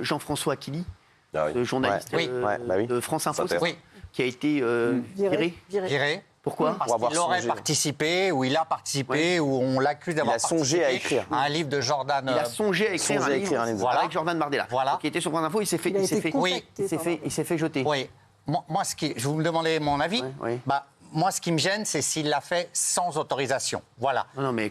Jean-François Aquili, oui. le journaliste de France Info, qui a été viré. Pourquoi? Parce qu'il aurait participé, ou il a participé, ou on l'accuse d'avoir participé à écrire un livre de Jordan. Il a songé à écrire un livre avec Jordan Bardella, qui était sur France Info. Il s'est fait jeter. Oui. Moi, je vous me demandez mon avis. Bah, moi, ce qui me gêne, c'est s'il l'a fait sans autorisation. Voilà. Non, mais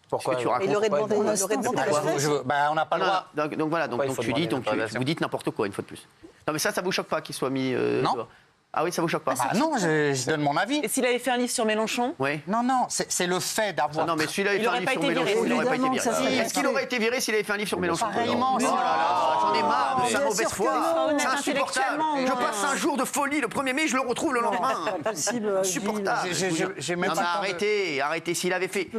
Pourquoi tu racontes? Il aurait demandé. On n'a pas le droit. Donc voilà, donc vous dites n'importe quoi une fois de plus. Non, mais ça vous choque pas qu'il soit mis dehors? Ah oui, ça vous choque pas? Non, je donne mon avis. Et s'il avait fait un livre sur Mélenchon? Oui. Non, c'est le fait d'avoir... Non, mais s'il avait fait un livre sur Mélenchon, il n'aurait pas été viré. Est-ce qu'il aurait été viré s'il avait fait un livre sur Mélenchon? Pareillement. Oh là là, j'en ai marre de sa mauvaise foi. C'est insupportable. Je passe un jour de folie le 1er mai, je le retrouve le lendemain. Insupportable. Non, mais arrêtez. S'il avait fait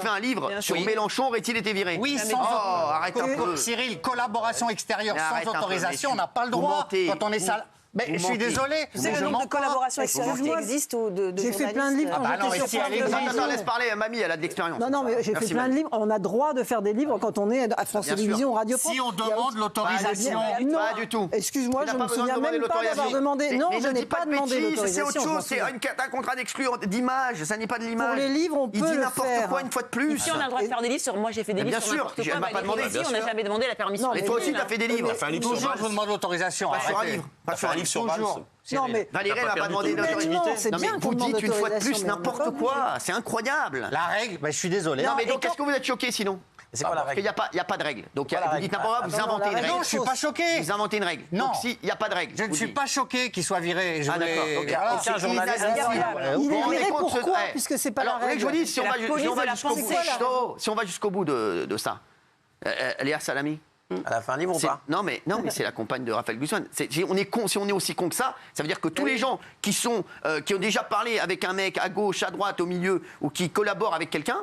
un livre sur Mélenchon, aurait-il été viré? Oui, arrête un peu. Cyril, collaboration extérieure sans autorisation, on n'a pas le droit quand on est sale. Mais je suis désolé. Tu sais le nombre de collaborations extérieures qui existent ou de J'ai fait plein de livres. Attends, laisse parler. Mamie, elle a de l'expérience. Non, mais j'ai fait plein de livres. On a droit de faire des livres quand on est à France Télévisions ou Radio France. Si on demande l'autorisation. Pas du tout. Excuse-moi, je ne me souviens même pas d'avoir demandé. Non, je n'ai pas demandé l'autorisation. C'est autre chose. C'est un contrat d'exclure d'image. Ça n'est pas de l'image. Pour les livres, on peut le faire. Il dit n'importe quoi une fois de plus. Si on a le droit de faire des livres sur... Moi, j'ai fait des livres sur n'importe quoi. Elle m'a pas demandé. On n'a jamais demandé la permission. Et toi aussi, tu as fait des livres. Toujours, je vous demande l'autorisation. Pas sur un livre. Pas sur un livre sur Valls. Non, mais Valérie n'a pas demandé d'autorisation. Non, mais vous dites une fois de plus n'importe quoi. C'est incroyable. La règle, je suis désolé. Non, mais donc, est-ce que vous êtes choqué sinon? C'est quoi la règle? Parce qu'il n'y a pas de règle. Donc, vous dites n'importe quoi, vous inventez une règle. Non, je ne suis pas choqué. Vous inventez une règle. Non. Donc, s'il n'y a pas de règle. Je ne suis pas choqué qu'il soit viré. Ah, d'accord. Aucun journaliste. il est viré pourquoi? Puisque c'est pas la règle. Je vous dis, si on va jusqu'au bout de ça, Léa Salami. Elle a fait un livre ou pas? Non, mais c'est la compagne de Raphaël Glusman. Si on est aussi con que ça veut dire que tous les gens qui ont déjà parlé avec un mec à gauche, à droite, au milieu, ou qui collaborent avec quelqu'un,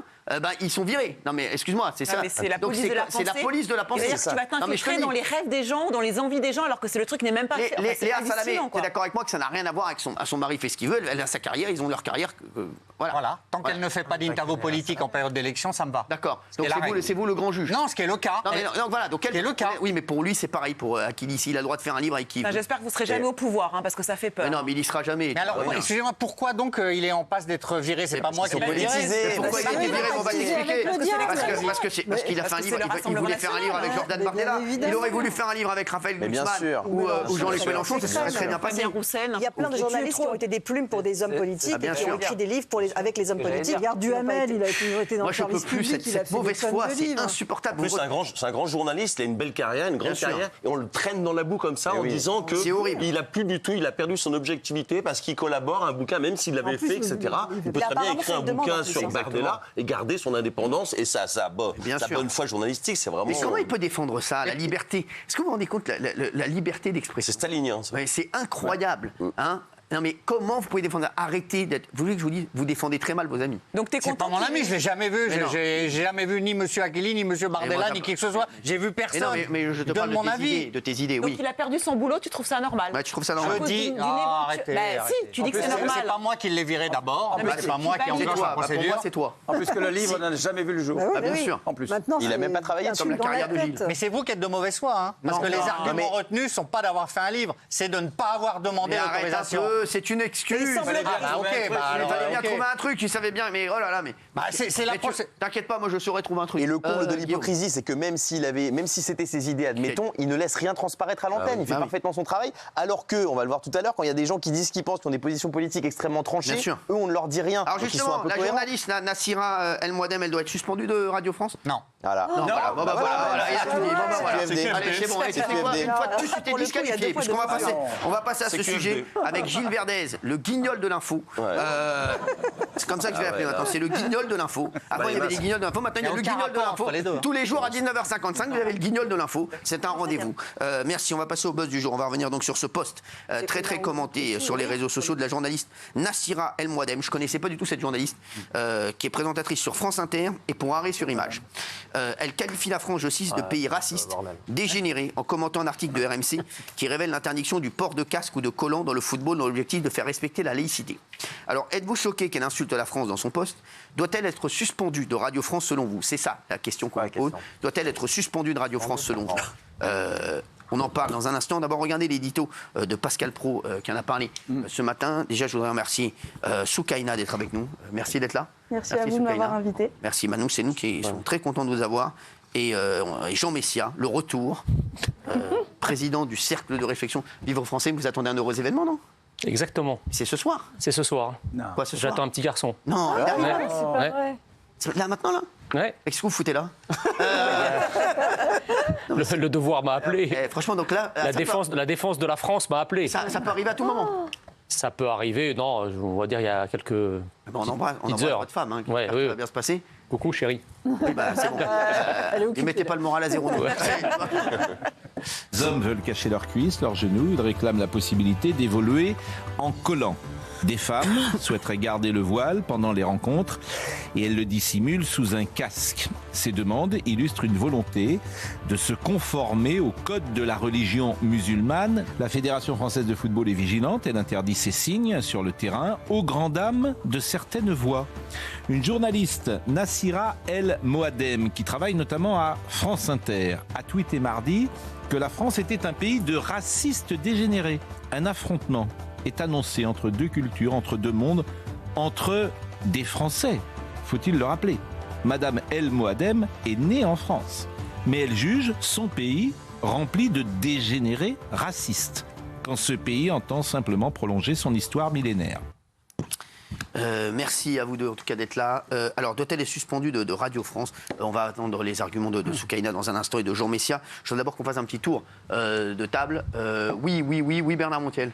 ils sont virés. Non, mais excuse-moi, c'est ça. C'est la police de la pensée. C'est la police de la pensée. C'est-à-dire que tu vas t'infiltrer dans les rêves des gens, dans les envies des gens, alors que le truc n'est même pas fait. Léa Salamé, t'es d'accord avec moi que ça n'a rien à voir avec son mari fait ce qu'il veut, elle a sa carrière, ils ont leur carrière. Voilà. Tant qu'elle ne fait pas d'interview politique en période d'élection, ça me va. D'accord. Donc c'est vous le grand juge. Non, ce qui est le cas. Non, voilà. Donc le cas. Oui, mais pour lui, c'est pareil. Pour Aquili, il a le droit de faire un livre avec qui. J'espère que vous ne serez jamais au pouvoir, parce que ça fait peur. Mais non, mais il y sera jamais. Mais alors, excusez-moi, pourquoi donc il est en passe d'être viré? C'est pas moi qui l'ai politisé. Pourquoi il a été viré? On va t'expliquer. Parce qu'il a fait un livre. Il voulait faire un livre avec Jordan Bardella. Il aurait voulu faire un livre avec Raphaël Glusman ou Jean-Luc Mélenchon. Ça serait très bien passé. Il y a plein de journalistes qui ont été des plumes pour des hommes politiques et qui ont écrit des livres avec les hommes politiques. Regarde Duhamel, il a été dans le service public. Cette mauvaise foi, c'est insupportable. En plus, c'est un grand journaliste, il a une belle carrière, une grande carrière, et on le traîne dans la boue comme ça en disant que il a plus du tout, il a perdu son objectivité parce qu'il collabore à un bouquin, même s'il l'avait fait, etc. Il peut très bien écrire un bouquin sur Bardella et garder son indépendance et sa bonne foi journalistique, c'est vraiment. Mais comment il peut défendre ça, la liberté? Est-ce que vous vous rendez compte la liberté d'expression? C'est stalinien. C'est incroyable, hein? Non mais comment vous pouvez défendre ça? Arrêtez d'être... Vous voulez que je vous dise, vous défendez très mal vos amis. Donc t'es content? C'est pas mon ami, je l'ai jamais vu. J'ai jamais vu ni M. Aquili, ni M. Bardella, ni qui que ce soit. J'ai vu personne. Mais je te parle de tes idées, oui. Donc il a perdu son boulot, tu trouves ça normal? Tu trouves ça normal? Je dis, arrêtez. Si, tu dis que c'est normal. C'est pas moi qui l'ai viré d'abord. C'est pas moi qui enclenche la procédure. Pour moi, c'est toi. En plus que le livre n'a jamais vu le jour. Bien sûr. En plus. Il a même pas travaillé comme la carrière de Gilles. Mais c'est vous qui êtes de mauvaise foi, parce que les arguments retenus sont pas d'avoir fait un livre, c'est de ne pas avoir demandé l'autorisation. C'est une excuse. Il fallait bien trouver un truc, tu savais bien, mais oh là là, mais. T'inquiète pas, moi je saurais trouver un truc. Et le comble de l'hypocrisie, c'est que même si c'était ses idées, admettons, il ne laisse rien transparaître à l'antenne. Il fait parfaitement son travail. Alors que, on va le voir tout à l'heure, quand il y a des gens qui disent ce qu'ils pensent, qui ont des positions politiques extrêmement tranchées, eux on ne leur dit rien. Alors justement, la journaliste Nassira El Mouadem, elle doit être suspendue de Radio France? Non. Voilà. Non, voilà, il a tout dit. Allez, c'est bon, une fois de plus, tu t'es disqualifié. On va passer à ce sujet avec Gilles Verdez, le guignol de l'info. C'est comme ça que je vais l'appeler maintenant. C'est le guignol de l'info. Avant, il y avait des guignols de l'info. Maintenant, il y a le guignol de l'info. Tous les jours à 19h55, vous avez le guignol de l'info. C'est un rendez-vous. Merci. On va passer au buzz du jour. On va revenir donc sur ce post très commenté sur les réseaux sociaux de la journaliste Nassira El Mouadem. Je connaissais pas du tout cette journaliste qui est présentatrice sur France Inter et pour Arrêt sur Image. Elle qualifie la France, je cite, de pays raciste, dégénéré, en commentant un article de RMC qui révèle l'interdiction du port de casque ou de collant dans le football dans l'objectif de faire respecter la laïcité. Alors, êtes-vous choqué qu'elle insulte insulte la France dans son poste, doit-elle être suspendue de Radio France selon vous? C'est ça la question qu'on pose. Doit-elle être suspendue de Radio France selon vous? On en parle dans un instant. D'abord, regardez l'édito de Pascal Praud qui en a parlé ce matin. Déjà, je voudrais remercier Soukaina d'être avec nous. Merci d'être là. Merci à vous de m'avoir invité. Merci Manou, c'est nous qui sommes très contents de vous avoir. Et Jean Messia, le retour, président du cercle de réflexion Vivre français. Vous attendez un heureux événement, non? Exactement. C'est ce soir? C'est ce soir. Non. Quoi, ce soir? J'attends un petit garçon. Non, c'est pas vrai. Là, maintenant, là? Ouais. Qu'est-ce que vous foutez là? Le devoir m'a appelé. Franchement, donc là... La défense de la France m'a appelé. Ça peut arriver à tout moment. Ça peut arriver, non, on va dire il y a quelques on embrasse votre femme, hein, ouais, ça va bien se passer. Coucou chérie. Oui, bah, c'est bon. Ne mettez pas le moral à zéro. Les hommes veulent cacher leurs cuisses, leurs genoux, ils réclament la possibilité d'évoluer en collant. Des femmes souhaiteraient garder le voile pendant les rencontres et elles le dissimulent sous un casque. Ces demandes illustrent une volonté de se conformer au code de la religion musulmane. La Fédération française de football est vigilante, elle interdit ces signes sur le terrain aux grandes dames de certaines voix. Une journaliste, Nassira El Moadem, qui travaille notamment à France Inter, a tweeté mardi que la France était un pays de racistes dégénérés. Un affrontement est annoncé entre deux cultures, entre deux mondes, entre des Français, faut-il le rappeler. Madame El Moadem est née en France, mais elle juge son pays rempli de dégénérés racistes, quand ce pays entend simplement prolonger son histoire millénaire. Merci à vous deux en tout cas d'être là. Alors doit-elle être suspendue de Radio France? On va attendre les arguments de Soukaina dans un instant et de Jean Messia. Je veux d'abord qu'on fasse un petit tour de table. Oui, Bernard Montiel.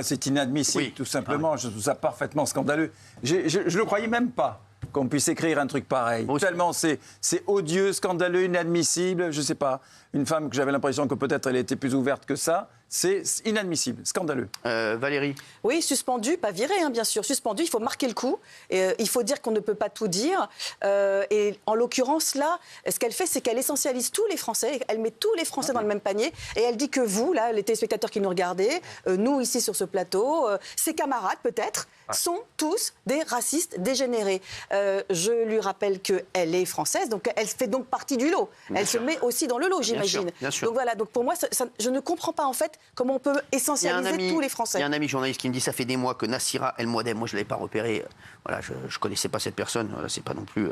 C'est inadmissible, tout simplement. Je trouve ça parfaitement scandaleux. Je ne le croyais même pas qu'on puisse écrire un truc pareil. Tellement c'est odieux, scandaleux, inadmissible. Je ne sais pas. Une femme que j'avais l'impression que peut-être elle était plus ouverte que ça. C'est inadmissible, scandaleux. Valérie? Oui, suspendu, pas viré, hein, bien sûr. Suspendu, il faut marquer le coup. Et, il faut dire qu'on ne peut pas tout dire. Et en l'occurrence, là, ce qu'elle fait, c'est qu'elle essentialise tous les Français. Elle met tous les Français dans le même panier. Et elle dit que vous, là, les téléspectateurs qui nous regardez, nous, ici, sur ce plateau, ses camarades, peut-être, sont tous des racistes dégénérés. Je lui rappelle qu'elle est française, donc elle fait donc partie du lot. Elle se met aussi dans le lot, j'imagine. Donc voilà, donc pour moi, je ne comprends pas, en fait, comment on peut essentialiser tous les Français. Il y a un ami journaliste qui me dit ça fait des mois que Nassira El Moadem, moi je ne l'avais pas repéré, voilà, je ne connaissais pas cette personne, voilà, c'est pas non plus,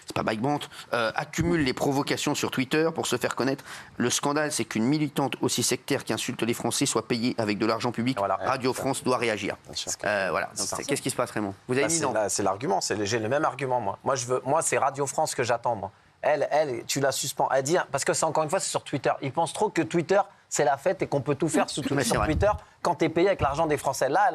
c'est pas Mike Brandt, accumule les provocations sur Twitter pour se faire connaître. Le scandale, c'est qu'une militante aussi sectaire qui insulte les Français soit payée avec de l'argent public. Voilà, Radio France doit réagir. Voilà. Qu'est-ce qui se passe, Raymond? Vous avez c'est l'argument, j'ai le même argument, moi. Moi, c'est Radio France que j'attends, moi. Elle, tu la suspends. Elle dit, parce que c'est encore une fois, c'est sur Twitter. Ils pensent trop que Twitter, c'est la fête et qu'on peut tout faire sur Twitter quand tu es payé avec l'argent des Français. Là,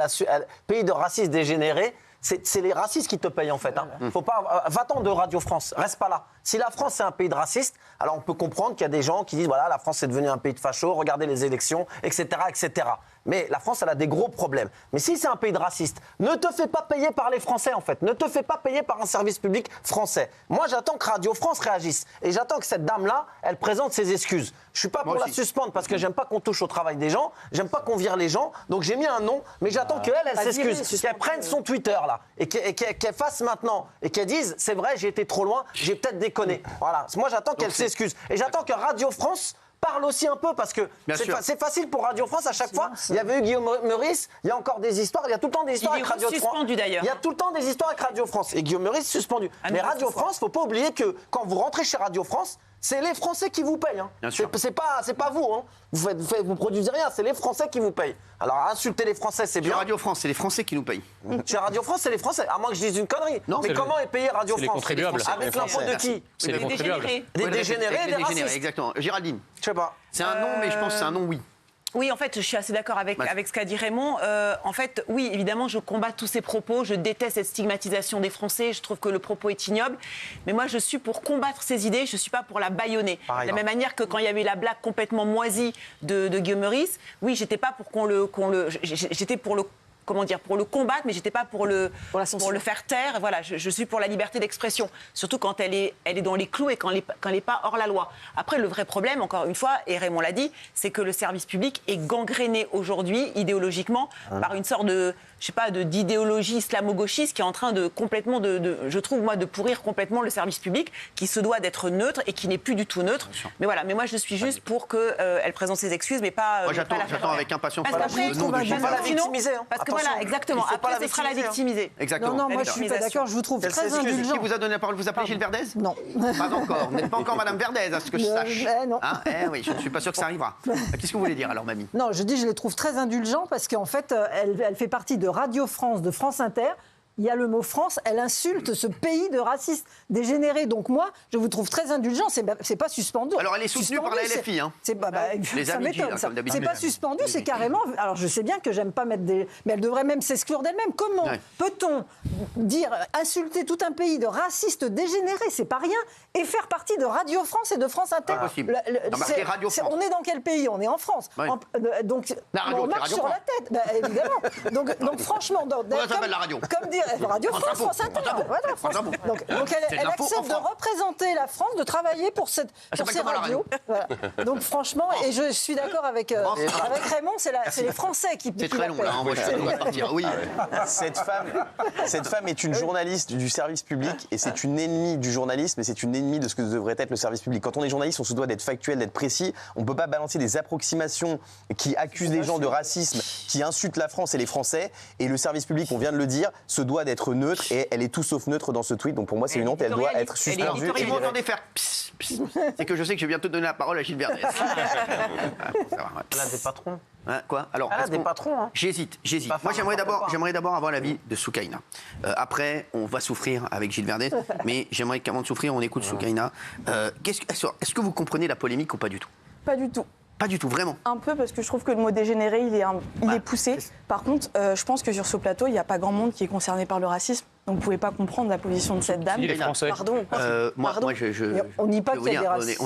pays de racistes dégénérés, c'est les racistes qui te payent en fait. Hein. Faut pas, va-t'en de Radio France, reste pas là. Si la France c'est un pays de racistes, alors on peut comprendre qu'il y a des gens qui disent voilà, la France est devenue un pays de fachos, regardez les élections, etc., etc. Mais la France, elle a des gros problèmes. Mais si c'est un pays de racistes, ne te fais pas payer par les Français, en fait. Ne te fais pas payer par un service public français. Moi, j'attends que Radio France réagisse. Et j'attends que cette dame-là, elle présente ses excuses. Je suis pas pour la suspendre parce que j'aime pas qu'on touche au travail des gens, j'aime pas qu'on vire les gens. Donc j'ai mis un nom, mais j'attends qu'elle s'excuse, qu'elle prenne son Twitter, là, et qu'elle fasse maintenant, et qu'elle dise, c'est vrai, j'ai été trop loin, j'ai peut-être déconné. Voilà. Moi, j'attends qu'elle s'excuse. Et j'attends que Radio France parle aussi un peu, parce que c'est facile pour Radio France à chaque fois. Il y avait eu Guillaume Meurice, il y a encore des histoires, il y a tout le temps des histoires avec Radio France. Suspendu d'ailleurs. Il y a tout le temps des histoires avec Radio France. Et Guillaume Meurice suspendu. Mais Radio France, faut pas oublier que quand vous rentrez chez Radio France, c'est les Français qui vous payent. Hein. C'est pas vous. Hein. Vous produisez rien, c'est les Français qui vous payent. Alors insulter les Français, c'est bien. Chez Radio France, c'est les Français qui nous payent. Chez Radio France, c'est les Français. À moins que je dise une connerie. Non, mais comment est payé Radio France? Les contribuables. Avec l'impôt de qui? C'est les contribuables. Des dégénérés et des racistes. Exactement. Géraldine. Je sais pas. C'est un non, mais je pense que c'est un non oui. Oui, en fait, je suis assez d'accord avec ce qu'a dit Raymond. En fait, oui, évidemment, je combats tous ces propos. Je déteste cette stigmatisation des Français. Je trouve que le propos est ignoble. Mais moi, je suis pour combattre ces idées. Je ne suis pas pour la bâillonner. De la même manière que quand il y avait la blague complètement moisie de Guillaume Meurice, oui, j'étais pas pour j'étais pour comment dire, pour le combattre, mais j'étais pas pour le faire taire. Voilà, je suis pour la liberté d'expression, surtout quand elle est dans les clous et quand elle n'est pas hors la loi. Après, le vrai problème, encore une fois, et Raymond l'a dit, c'est que le service public est gangréné aujourd'hui, idéologiquement, par une sorte de, je sais pas, d'idéologie islamo-gauchiste qui est en train de complètement, je trouve, moi, de pourrir complètement le service public, qui se doit d'être neutre et qui n'est plus du tout neutre. Mais voilà, mais moi, je suis juste pour qu'elle présente ses excuses, mais pas... Moi, j'attends avec impatience le nom de Gilles Verdez. Parce que voilà, exactement. Après, ce sera la victimiser. Exactement. Non, moi, je suis pas d'accord. Je vous trouve très indulgent. Qui vous a donné la parole? Vous appelez Gilles Verdez? Non. Pas encore. Vous n'êtes pas encore Madame Verdez, à ce que je sache. Non. Oui, je ne suis pas sûr que ça arrivera. Qu'est-ce que vous voulez dire, alors, mamie? Non, je dis, je les trouve très indulgents parce qu'en fait, elle fait partie de Radio France, de France Inter. Il y a le mot France, elle insulte ce pays de racistes dégénérés. Donc moi, je vous trouve très indulgent, c'est pas suspendu. Alors elle est soutenue par la LFI, hein. Ça m'étonne, ça. C'est pas suspendu, c'est carrément... Alors je sais bien que j'aime pas mettre des... Mais elle devrait même s'exclure d'elle-même. Comment peut-on dire, insulter tout un pays de racistes dégénérés, c'est pas rien, et faire partie de Radio France et de France Inter? Impossible. On est dans quel pays? On est en France. Ouais. Donc radio, on marche sur la tête, évidemment. Donc franchement... Comment ça s'appelle la radio? Comme dire... Radio France, France Inter. Donc elle accepte de représenter la France, de travailler pour ces radios. Voilà. Donc franchement, et je suis d'accord avec Raymond, c'est les Français qui c'est très long là, on va partir. Oui. Cette femme est une journaliste du service public et c'est une ennemie du journalisme et c'est une ennemie de ce que devrait être le service public. Quand on est journaliste, on se doit d'être factuel, d'être précis. On ne peut pas balancer des approximations qui accusent les gens de racisme, qui insultent la France et les Français. Et le service public, on vient de le dire, se doit d'être neutre et elle est tout sauf neutre dans ce tweet. Donc pour moi, c'est une honte. Elle doit être suspendue. Et vous m'entendez faire pss, pss. C'est que je sais que je vais bientôt donner la parole à Gilles Verdez. Elle a des patrons. Quoi? Alors, elle a des patrons. Hein. J'hésite. Moi, j'aimerais d'abord avoir l'avis de Soukaina. Après, on va souffrir avec Gilles Verdez, mais j'aimerais qu'avant de souffrir, on écoute Soukaina. Est-ce que vous comprenez la polémique ou pas du tout? Pas du tout. Pas du tout, vraiment. Un peu, parce que je trouve que le mot dégénéré, il est poussé. Par contre, je pense que sur ce plateau, il n'y a pas grand monde qui est concerné par le racisme. Donc, vous ne pouvez pas comprendre la position de cette dame. Les Français. Pardon. On n'y pas qu'il y a des racistes.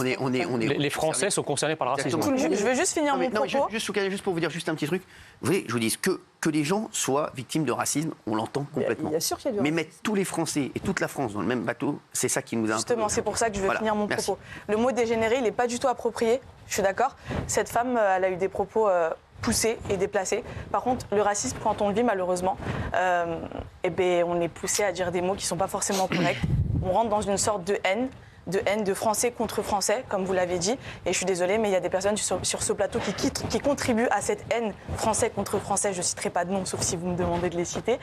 Les Français sont concernés par le racisme. Je vais juste finir mon propos. Juste pour vous dire juste un petit truc. Vous voyez, je vous dis que les gens soient victimes de racisme, on l'entend complètement. Bien sûr qu'il y a du Mais racisme. mettre tous les Français et toute la France dans le même bateau, c'est ça qui nous a... Justement, c'est pour ça que je veux finir mon propos. Le mot dégénéré, il n'est pas du tout approprié. Je suis d'accord. Cette femme, elle a eu des propos poussés et déplacés. Par contre, le racisme, quand on le vit malheureusement, on est poussé à dire des mots qui ne sont pas forcément corrects. On rentre dans une sorte de haine de Français contre Français, comme vous l'avez dit. Et je suis désolée, mais il y a des personnes sur ce plateau qui contribuent à cette haine Français contre Français. Je ne citerai pas de nom, sauf si vous me demandez de les citer.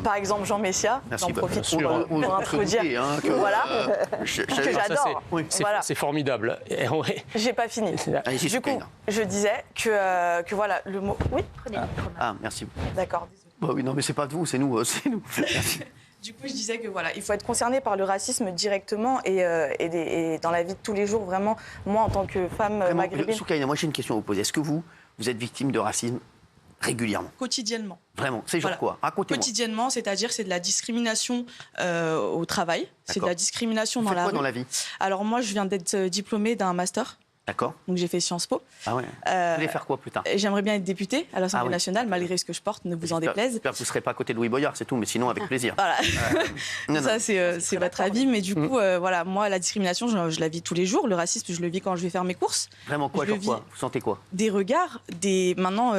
Par exemple, Jean Messia. J'en profite pour introduire. Voilà, que j'adore. C'est formidable. J'ai pas fini. Du coup, je disais que voilà, le mot... Oui, prenez. Ah, merci. D'accord, désolé. Oui, non, mais c'est pas de vous, c'est nous. Merci. Du coup, je disais que voilà, il faut être concerné par le racisme directement et dans la vie de tous les jours, vraiment. Moi, en tant que femme maghrébine... Soukaina, moi j'ai une question à vous poser. Est-ce que vous êtes victime de racisme régulièrement? Quotidiennement. Vraiment? C'est genre quoi? Racontez-moi. Quotidiennement, c'est-à-dire c'est de la discrimination au travail, c'est de la discrimination dans la rue. Dans la vie? Alors moi, je viens d'être diplômée d'un master. D'accord. Donc j'ai fait Sciences Po. Ah ouais. Vous voulez faire quoi plus tard? J'aimerais bien être députée à l'Assemblée nationale, malgré ce que je porte, ne vous en déplaise. J'espère que vous ne serez pas à côté de Louis Boyard, c'est tout, mais sinon avec plaisir. Voilà. Ça, c'est votre avis, mais du coup, voilà, moi, la discrimination, je la vis tous les jours. Le racisme, je le vis quand je vais faire mes courses. Vraiment quoi? Genre quoi? Vous sentez quoi? Des regards, Maintenant,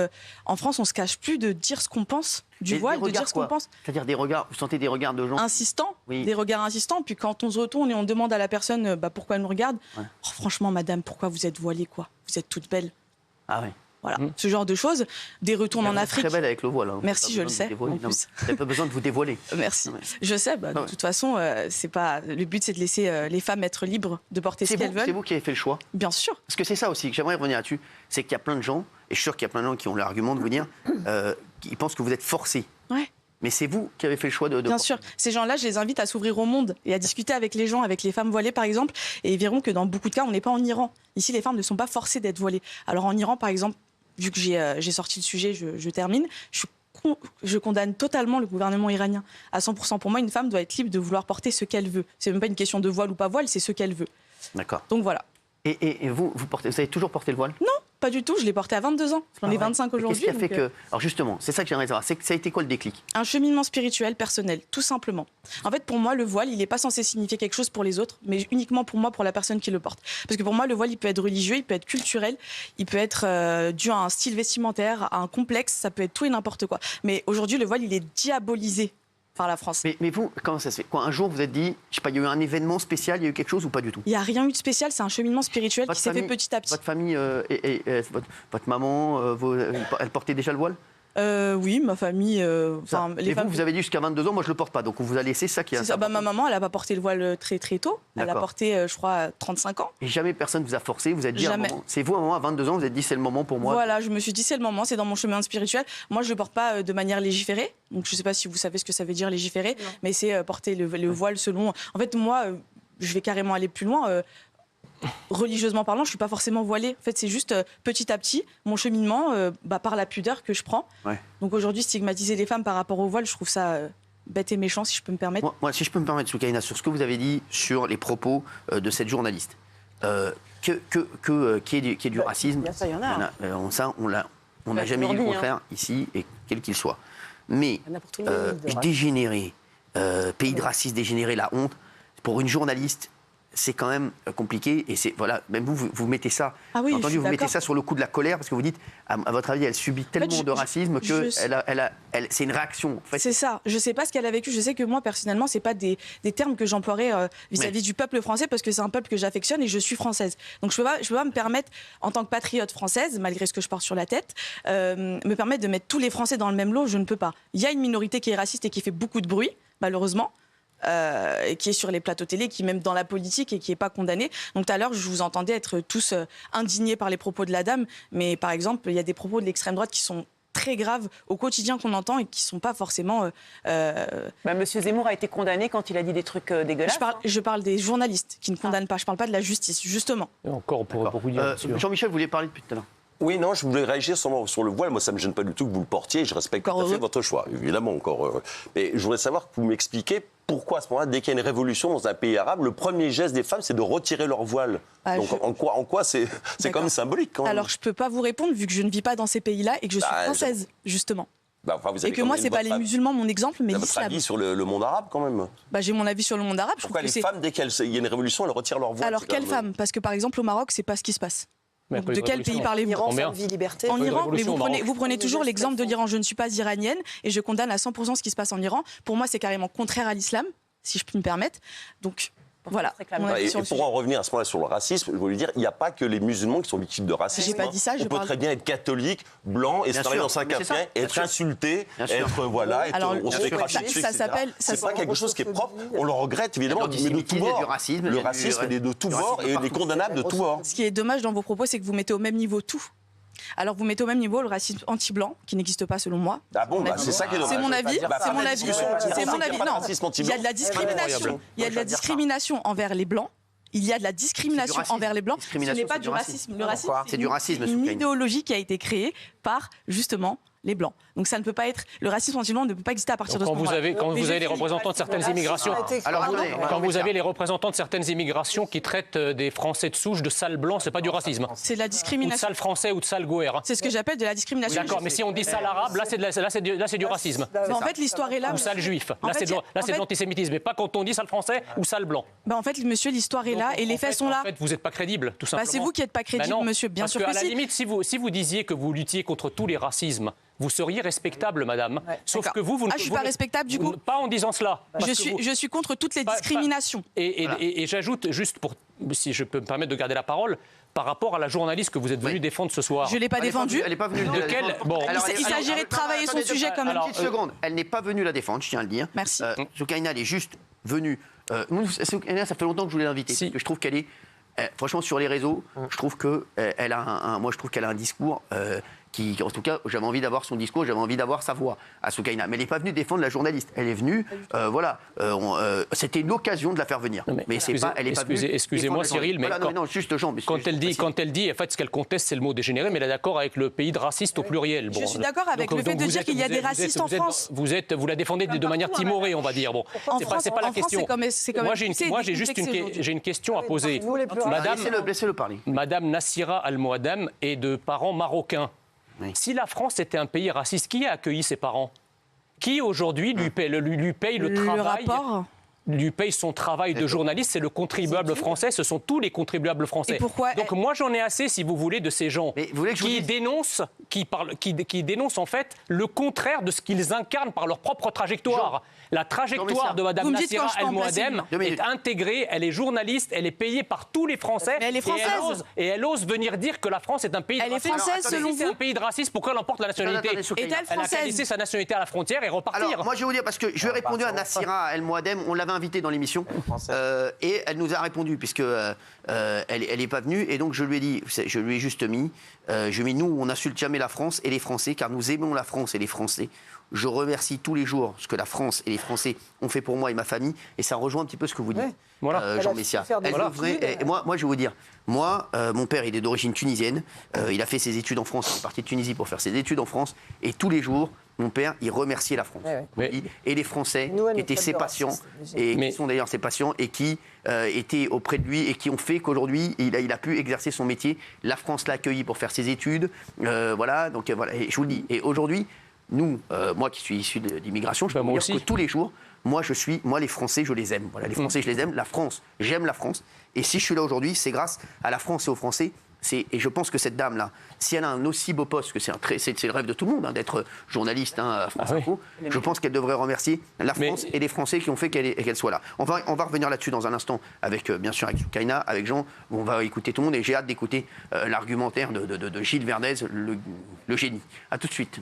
en France, on se cache plus de dire ce qu'on pense. Du voile, de dire ce qu'on pense. C'est-à-dire des regards, vous sentez des regards de gens insistants, oui. Des regards insistants. Puis quand on se retourne et on demande à la personne pourquoi elle nous regarde, oh, franchement, madame, pourquoi vous êtes voilée, quoi? Vous êtes toute belle. Ah ouais. Voilà, ce genre de choses. Des retours en Afrique. Très belle avec le voile. Hein. Merci, je le sais. Vous n'avez pas besoin de vous dévoiler. Merci. Je sais. De toute façon, c'est pas. Le but, c'est de laisser les femmes être libres de porter ce qu'elles veulent. C'est vous qui avez fait le choix. Bien sûr. Parce que c'est ça aussi que j'aimerais revenir là-dessus, c'est qu'il y a plein de gens, et je suis sûr qu'il y a plein de gens qui ont l'argument de vous dire, qui pensent que vous êtes forcés. Ouais. Mais c'est vous qui avez fait le choix de... Bien sûr. Ces gens-là, je les invite à s'ouvrir au monde et à discuter avec les gens, avec les femmes voilées, par exemple. Et ils verront que dans beaucoup de cas, on n'est pas en Iran. Ici, les femmes ne sont pas forcées d'être voilées. Alors en Iran, par exemple, vu que j'ai sorti le sujet, je termine. Je condamne totalement le gouvernement iranien. À 100%. Pour moi, une femme doit être libre de vouloir porter ce qu'elle veut. C'est même pas une question de voile ou pas voile, c'est ce qu'elle veut. D'accord. Donc voilà. Et vous avez toujours porté le voile? Non. pas du tout. Je l'ai porté à 22 ans. J'en ai 25 aujourd'hui. Qu'est-ce qui a fait que... Alors justement, c'est ça que j'aimerais savoir. Ça a été quoi le déclic? Un cheminement spirituel, personnel, tout simplement. En fait, pour moi, le voile, il n'est pas censé signifier quelque chose pour les autres, mais uniquement pour moi, pour la personne qui le porte. Parce que pour moi, le voile, il peut être religieux, il peut être culturel, il peut être dû à un style vestimentaire, à un complexe, ça peut être tout et n'importe quoi. Mais aujourd'hui, le voile, il est diabolisé par la France. Mais vous, comment ça se fait? Un jour, vous êtes dit, je sais pas, il y a eu un événement spécial, il y a eu quelque chose ou pas du tout? Il n'y a rien eu de spécial, c'est un cheminement spirituel qui s'est fait petit à petit. Votre famille, votre maman, elle portait déjà le voile? Oui, ma famille. Les femmes... vous avez dit jusqu'à 22 ans, moi je le porte pas, donc on vous a laissé ça qui est. Ma maman, elle n'a pas porté le voile très très tôt. Elle a porté, je crois, à 35 ans. Et jamais personne vous a forcé, vous êtes dit. C'est vous, à un moment, à 22 ans, vous êtes dit c'est le moment pour moi. Voilà, je me suis dit c'est le moment, c'est dans mon chemin spirituel. Moi, je le porte pas de manière légiférée. Donc je sais pas si vous savez ce que ça veut dire légiférer, mais c'est porter le voile selon. En fait, moi, je vais carrément aller plus loin. Religieusement parlant, je suis pas forcément voilée. En fait, c'est juste petit à petit mon cheminement par la pudeur que je prends. Ouais. Donc aujourd'hui, stigmatiser les femmes par rapport au voile, je trouve ça bête et méchant, si je peux me permettre. Moi, si je peux me permettre, Soukaina, sur ce que vous avez dit sur les propos de cette journaliste, qu'il y ait du racisme, ça, il y en a. On n'a jamais dit le contraire ici, et quel qu'il soit. Mais dégénérer, pays de racisme dégénéré, la honte, pour une journaliste, c'est quand même compliqué. Et c'est, voilà, même vous mettez ça, vous mettez ça sur le coup de la colère, parce que vous dites, à votre avis, elle subit tellement de racisme que c'est une réaction. En fait. C'est ça. Je ne sais pas ce qu'elle a vécu. Je sais que moi, personnellement, ce n'est pas des termes que j'emploierais vis-à-vis du peuple français, parce que c'est un peuple que j'affectionne et je suis française. Donc je ne peux pas me permettre, en tant que patriote française, malgré ce que je porte sur la tête, me permettre de mettre tous les Français dans le même lot. Je ne peux pas. Il y a une minorité qui est raciste et qui fait beaucoup de bruit, malheureusement. Qui est sur les plateaux télé, qui est même dans la politique et qui n'est pas condamné. Donc tout à l'heure, je vous entendais être tous indignés par les propos de la dame, mais par exemple, il y a des propos de l'extrême droite qui sont très graves au quotidien qu'on entend et qui ne sont pas forcément... Monsieur Zemmour a été condamné quand il a dit des trucs dégueulasses. Je parle des journalistes qui ne condamnent pas, je ne parle pas de la justice, justement. Et encore pour vous dire... Jean-Michel, vous vouliez parler depuis tout à l'heure? Oui, non, je voulais réagir sur le voile. Moi, ça ne me gêne pas du tout que vous le portiez. Je respecte tout à fait votre choix, évidemment, encore heureux. Mais je voudrais savoir que vous m'expliquiez pourquoi, à ce moment-là, dès qu'il y a une révolution dans un pays arabe, le premier geste des femmes, c'est de retirer leur voile. Donc, en quoi c'est quand même symbolique, quand même. Alors, je ne peux pas vous répondre, vu que je ne vis pas dans ces pays-là et que je suis française, justement. Vous et que moi, ce n'est pas les musulmans, mon exemple, mais l'islam. Votre avis sur le monde arabe, quand même? J'ai mon avis sur le monde arabe. Pourquoi les femmes, dès qu'il y a une révolution, elles retirent leur voile? Alors, quelles femmes? Parce que, par exemple, au Maroc, ce n'est pas ce qui se passe. De quel pays parlez-vous? En Iran, vie, liberté. En Iran, mais vous prenez toujours l'exemple de l'Iran. Je ne suis pas iranienne et je condamne à 100% ce qui se passe en Iran. Pour moi, c'est carrément contraire à l'islam, si je puis me permettre. Donc, voilà. Et pour en revenir à ce moment-là sur le racisme, je voulais dire, il n'y a pas que les musulmans qui sont victimes de racisme. J'ai pas dit ça. On peut très bien être catholique, blanc, et se travailler dans un café, être insulté, on se fait cracher dessus, etc. C'est pas quelque chose qui est propre. On le regrette évidemment, mais de tous bords. Le racisme est de tous bords et il est condamnable de tous bords. Ce qui est dommage dans vos propos, c'est que vous mettez au même niveau tout. Alors vous mettez au même niveau le racisme anti-blanc, qui n'existe pas selon moi. Ah bon, c'est ça qui est dommage. C'est mon avis. C'est mon avis. C'est mon avis. Non, il y a de la discrimination. Il y a de la discrimination envers les blancs. Il y a de la discrimination envers les blancs. Ce n'est pas du racisme. Le racisme, c'est du racisme. Une idéologie qui a été créée par justement les blancs. Donc ça ne peut pas être le racisme anti-blanc ne peut pas exister à partir de ce moment-là. Quand vous avez les représentants de certaines immigrations, quand vous avez les représentants de certaines immigrations qui traitent des Français de souche de sales blancs, c'est pas du racisme. C'est de la discrimination. Ou de sales français ou de sales goërs. C'est ce que j'appelle de la discrimination. D'accord, mais si on dit sale arabe, là c'est du racisme. En fait, l'histoire est là. Ou sale juif. Là c'est de l'antisémitisme, mais pas quand on dit sale français ou sale blanc. En fait, monsieur, l'histoire est là et les faits sont là. En fait, vous n'êtes pas crédible, tout simplement. C'est vous qui n'êtes pas crédible, monsieur. Bien sûr que si. À la limite, si vous disiez que vous luttiez contre tous les racismes, vous seriez respectable, madame. Sauf que vous je ne suis pas respectable du coup. Pas en disant cela. Je suis contre toutes les discriminations. Et j'ajoute, juste pour, si je peux me permettre de garder la parole, par rapport à la journaliste que vous êtes venue défendre ce soir. Je ne l'ai pas défendue. Elle n'est pas venue de quelle... Bon. Il s'agirait de travailler son sujet comme une petite seconde. Elle n'est pas venue la défendre, je tiens à le dire. Merci. Soukaina, elle est juste venue. Soukaina, ça fait longtemps que je voulais l'inviter. Si. Je trouve qu'elle est... franchement, sur les réseaux, je trouve qu'elle a un discours en tout cas, j'avais envie d'avoir son discours, j'avais envie d'avoir sa voix à Soukaina. Mais elle n'est pas venue défendre la journaliste. Elle est venue, c'était une occasion de la faire venir. Mais elle n'est pas venue. Excusez-moi, Cyril, mais quand elle dit, en fait, ce qu'elle conteste, c'est le mot dégénéré, mais elle est d'accord avec le pays de raciste au pluriel. Je suis d'accord avec le fait de dire qu'il y a des racistes en France. Vous la défendez de manière timorée, on va dire. Bon, c'est pas la question. Moi, j'ai une question à poser. Laissez-le parler. Madame Nassira Al-Moadem est de parents marocains. Oui. Si la France était un pays raciste, qui a accueilli ses parents? Qui aujourd'hui lui paye le travail, lui paye son travail de journaliste? C'est le contribuable français, ce sont tous les contribuables français. Donc moi j'en ai assez, si vous voulez, de ces gens qui dénoncent en fait le contraire de ce qu'ils incarnent par leur propre trajectoire. La trajectoire de Mme Nassira El-Moadem est intégrée, elle est journaliste, elle est payée par tous les Français. Mais elle est française. Et elle ose venir dire que la France est un pays de racisme. Elle est française, selon vous. C'est un pays de racisme, pourquoi elle emporte la nationalité? Est-elle Elle a qu'à laisser sa nationalité à la frontière et repartir. Alors, moi je vais vous dire, parce que je lui ai répondu à Nassira El-Moadem, on l'avait invitée dans l'émission, et elle nous a répondu, puisque elle n'est pas venue, et donc je lui ai dit, je lui ai juste mis, nous on n'insulte jamais la France et les Français, car nous aimons la France et les Français. Je remercie tous les jours ce que la France et les Français ont fait pour moi et ma famille, et ça rejoint un petit peu ce que vous dites, Jean Messia. Moi, je vais vous dire, mon père, il est d'origine tunisienne, il a fait ses études en France, il est parti de Tunisie pour faire ses études en France, et tous les jours, mon père, il remerciait la France. Et les Français qui étaient ses patients, et qui sont d'ailleurs ses patients, et qui étaient auprès de lui, et qui ont fait qu'aujourd'hui, il a pu exercer son métier. La France l'a accueilli pour faire ses études. Et je vous le dis. Et aujourd'hui, nous, moi qui suis issu d'immigration, je peux vous dire que tous les jours, moi les Français, je les aime. Voilà, les Français, je les aime. La France, j'aime la France. Et si je suis là aujourd'hui, c'est grâce à la France et aux Français. Et je pense que cette dame-là, si elle a un aussi beau poste, que c'est le rêve de tout le monde, d'être journaliste à France Info, je pense qu'elle devrait remercier la France et les Français qui ont fait qu'elle soit là. On va revenir là-dessus dans un instant, bien sûr avec Soukaina, avec Jean, où on va écouter tout le monde, et j'ai hâte d'écouter l'argumentaire de Gilles Verdez, le génie. A tout de suite.